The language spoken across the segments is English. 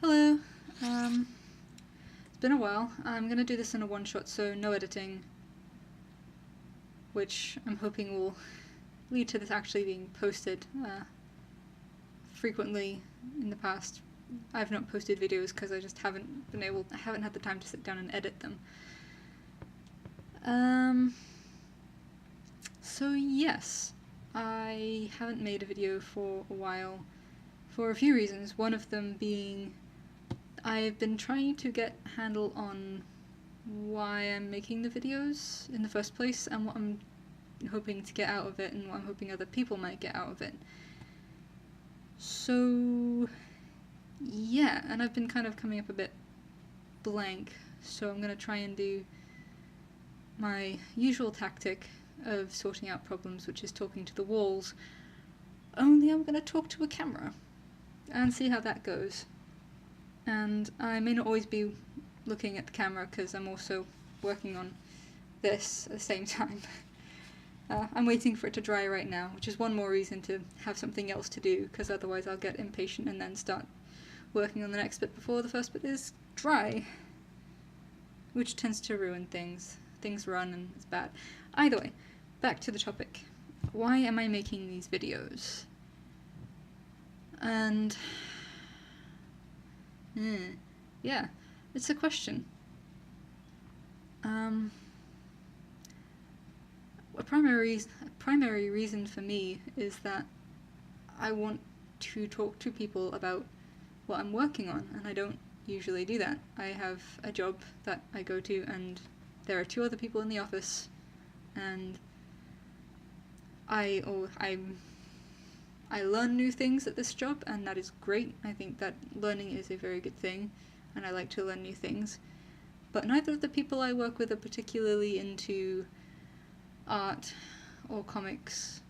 Hello. It's been a while. I'm gonna do this in a one-shot, so no editing, which I'm hoping will lead to this actually being posted frequently. In the past, I've not posted videos because I just haven't had the time to sit down and edit them. So yes, I haven't made a video for a while for a few reasons, one of them being I've been trying to get a handle on why I'm making the videos in the first place and what I'm hoping to get out of it and what I'm hoping other people might get out of it. So yeah, and I've been kind of coming up a bit blank, so I'm going to try and do my usual tactic of sorting out problems, which is talking to the walls, only I'm going to talk to a camera and see how that goes. And I may not always be looking at the camera because I'm also working on this at the same time. I'm waiting for it to dry right now, which is one more reason to have something else to do, because otherwise I'll get impatient and then start working on the next bit before the first bit is dry, which tends to ruin things. Things run and it's bad. Either way, back to the topic. Why am I making these videos? And yeah, it's a question. A primary reason for me is that I want to talk to people about what I'm working on, and I don't usually do that. I have a job that I go to, and there are 2 other people in the office, and I learn new things at this job, and that is great. I think that learning is a very good thing, and I like to learn new things. But neither of the people I work with are particularly into art or comics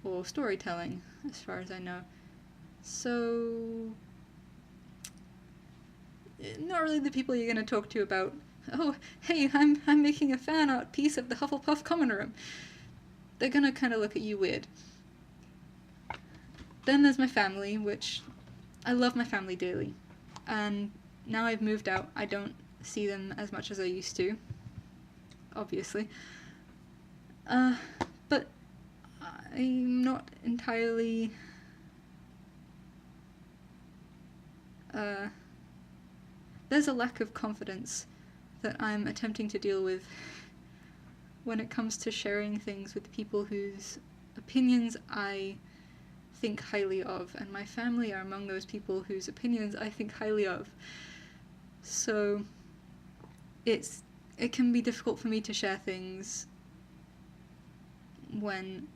or storytelling, as far as I know. So not really the people you're going to talk to about, oh, hey, I'm making a fan art piece of the Hufflepuff common room. They're going to kind of look at you weird. Then there's my family, which I love my family dearly. And now I've moved out, I don't see them as much as I used to, obviously. But I'm not entirely there's a lack of confidence that I'm attempting to deal with when it comes to sharing things with people whose opinions I think highly of, and my family are among those people whose opinions I think highly of. So it can be difficult for me to share things when,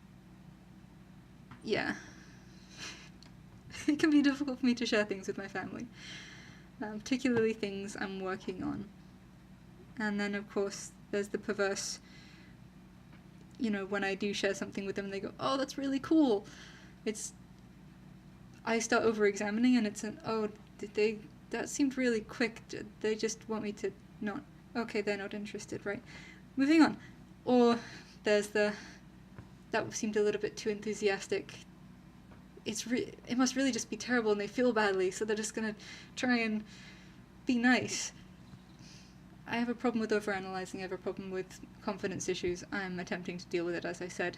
yeah, it can be difficult for me to share things with my family, particularly things I'm working on. And then of course there's the perverse, when I do share something with them, they go, oh, that's really cool. I start over-examining, and it's oh, that seemed really quick, they just want me to not, okay, they're not interested, right, moving on. Or there's that seemed a little bit too enthusiastic, it must really just be terrible and they feel badly, so they're just gonna try and be nice. I have a problem with overanalyzing, I have a problem with confidence issues, I'm attempting to deal with it, as I said.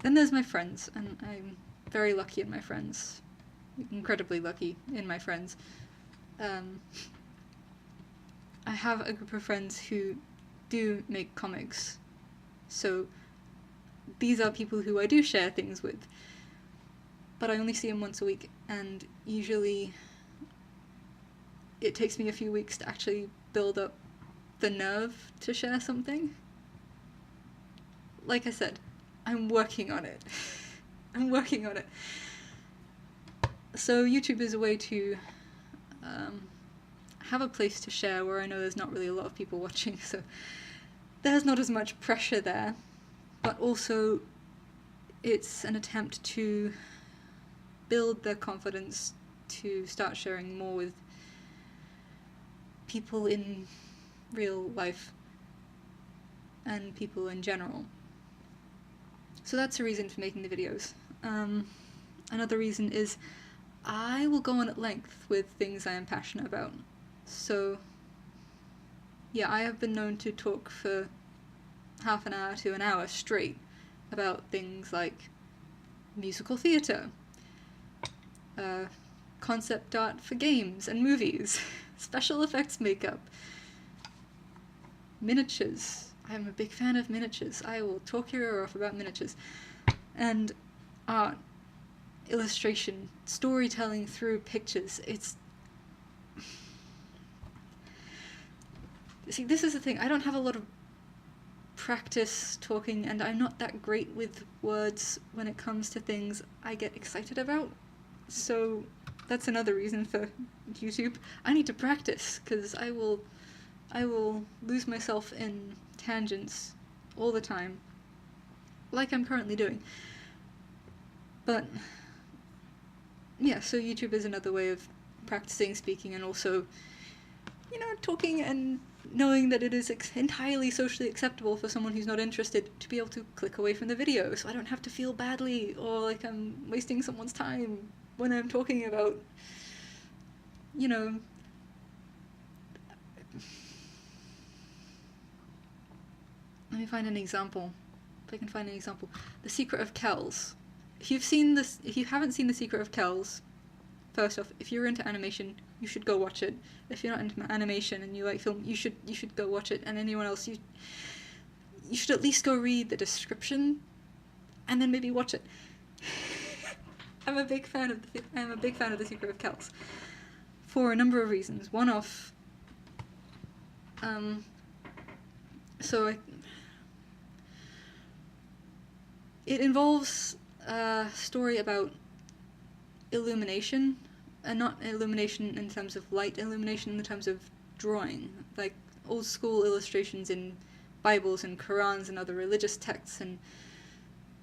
Then there's my friends, and I'm very lucky in my friends. Incredibly lucky in my friends. I have a group of friends who do make comics, so these are people who I do share things with, but I only see them once a week, and usually it takes me a few weeks to actually build up the nerve to share something. Like I said, I'm working on it. I'm working on it. So YouTube is a way to have a place to share where I know there's not really a lot of people watching, so there's not as much pressure there, but also it's an attempt to build their confidence to start sharing more with people in real life and people in general. So that's a reason for making the videos. Another reason is I will go on at length with things I am passionate about. So, yeah, I have been known to talk for half an hour to an hour straight about things like musical theatre, concept art for games and movies, special effects makeup, miniatures. I'm a big fan of miniatures. I will talk your ear off about miniatures. And art, illustration, storytelling through pictures. See, this is the thing. I don't have a lot of practice talking, and I'm not that great with words when it comes to things I get excited about. So that's another reason for YouTube. I need to practice, because I will lose myself in tangents all the time, like I'm currently doing. But yeah, so YouTube is another way of practicing speaking, and also, you know, talking and knowing that it is entirely socially acceptable for someone who's not interested to be able to click away from the video, so I don't have to feel badly or like I'm wasting someone's time when I'm talking about, you know, let me find an example. If I can find an example. The Secret of Kells. If you haven't seen The Secret of Kells, first off, if you're into animation, you should go watch it. If you're not into animation and you like film, you should go watch it. And anyone else, you should at least go read the description, and then maybe watch it. I'm a big fan of The Secret of Kells, for a number of reasons. One off, it involves a story about illumination, and not illumination in terms of light, illumination in terms of drawing, like old school illustrations in Bibles and Qurans and other religious texts, and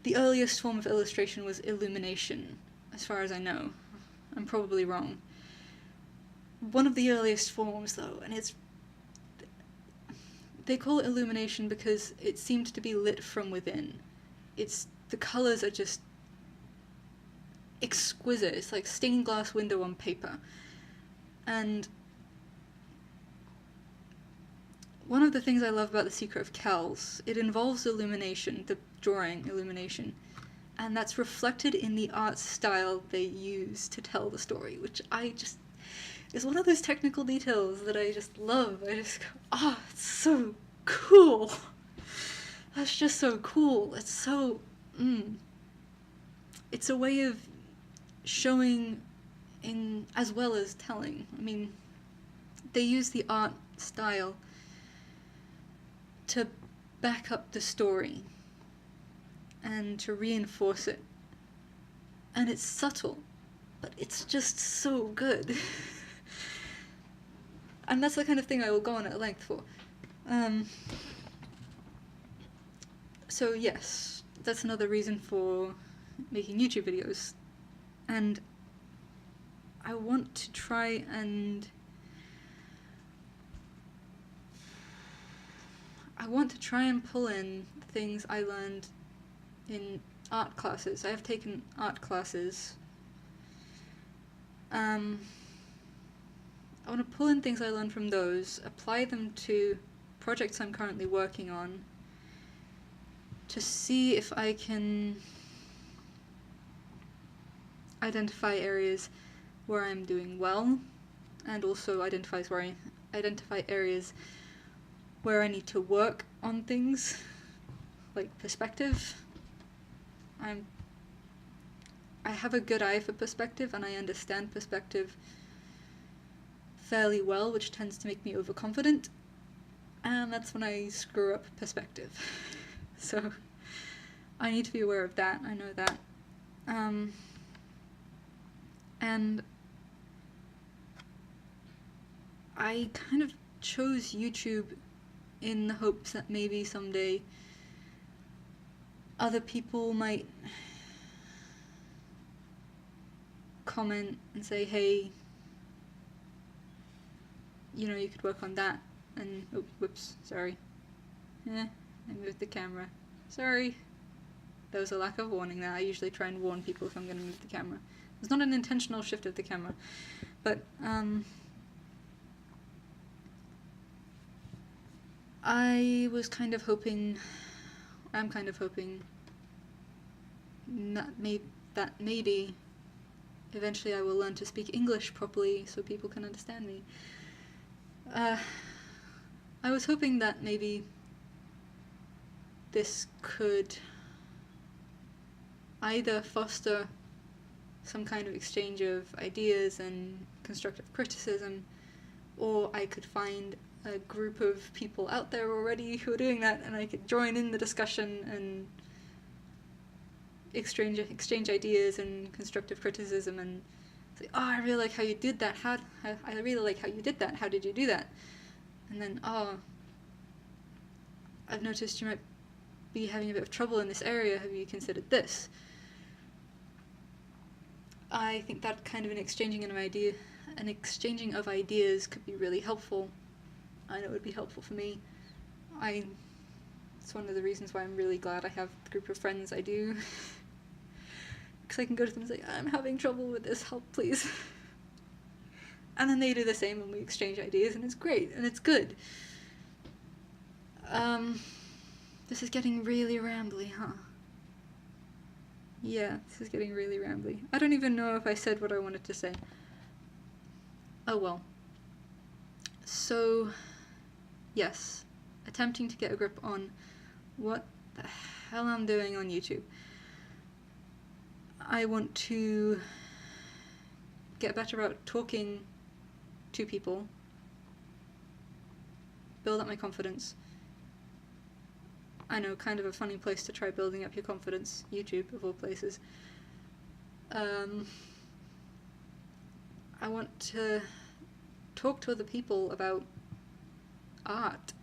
the earliest form of illustration was illumination, as far as I know. I'm probably wrong. One of the earliest forms, though, and they call it illumination because it seemed to be lit from within. The colours are just exquisite. It's like stained glass window on paper. And one of the things I love about The Secret of Kells, it involves illumination, the drawing illumination, and that's reflected in the art style they use to tell the story, which is one of those technical details that I just love. I just go, it's so cool. That's just so cool. It's so, it's a way of showing in as well as telling. I mean, they use the art style to back up the story and to reinforce it. And it's subtle, but it's just so good. And that's the kind of thing I will go on at length for. So yes, that's another reason for making YouTube videos. And I want to try and pull in things I learned in art classes. I have taken art classes. I want to pull in things I learned from those, apply them to projects I'm currently working on, to see if I can identify areas where I'm doing well, and also identify areas where I need to work on things, like perspective. I have a good eye for perspective, and I understand perspective fairly well, which tends to make me overconfident, and that's when I screw up perspective. So I need to be aware of that, I know that. And I kind of chose YouTube in the hopes that maybe someday other people might comment and say, hey, you know, you could work on that, and, oh, whoops, sorry. I moved the camera. Sorry. There was a lack of warning there. I usually try and warn people if I'm going to move the camera. It's not an intentional shift of the camera, but I'm kind of hoping that maybe eventually I will learn to speak English properly so people can understand me. I was hoping that maybe this could either foster some kind of exchange of ideas and constructive criticism, or I could find a group of people out there already who are doing that and I could join in the discussion and exchange ideas and constructive criticism and say, oh, I really like how you did that. I really like how you did that. How did you do that? And then, oh, I've noticed you might be having a bit of trouble in this area. Have you considered this? I think that kind of an exchanging of ideas could be really helpful. I know it would be helpful for me. It's one of the reasons why I'm really glad I have the group of friends I do. Because I can go to them and say, I'm having trouble with this, help please. And then they do the same and we exchange ideas and it's great and it's good. This is getting really rambly, huh? Yeah, this is getting really rambly. I don't even know if I said what I wanted to say. Oh well. So, yes, attempting to get a grip on what the hell I'm doing on YouTube. I want to get better at talking to people, build up my confidence. I know, kind of a funny place to try building up your confidence, YouTube of all places. I want to talk to other people about art.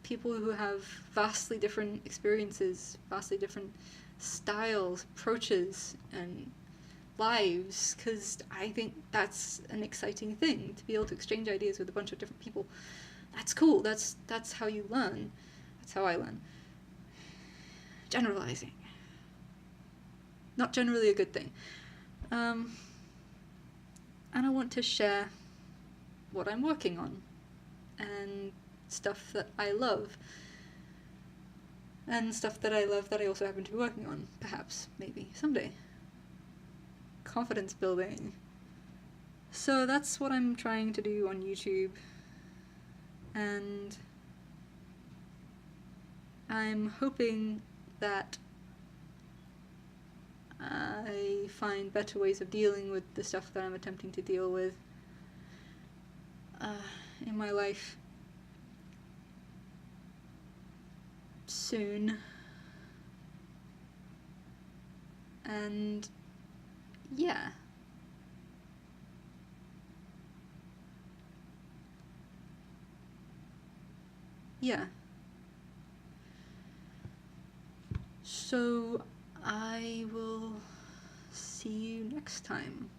People who have vastly different experiences, vastly different styles, approaches, and lives, because I think that's an exciting thing, to be able to exchange ideas with a bunch of different people. That's cool, that's how you learn. That's how I learn. Generalizing. Not generally a good thing. And I want to share what I'm working on, and stuff that I love, and stuff that I love that I also happen to be working on, perhaps, maybe, someday. Confidence building. So that's what I'm trying to do on YouTube, and I'm hoping that I find better ways of dealing with the stuff that I'm attempting to deal with in my life soon. And yeah. Yeah. So I will see you next time.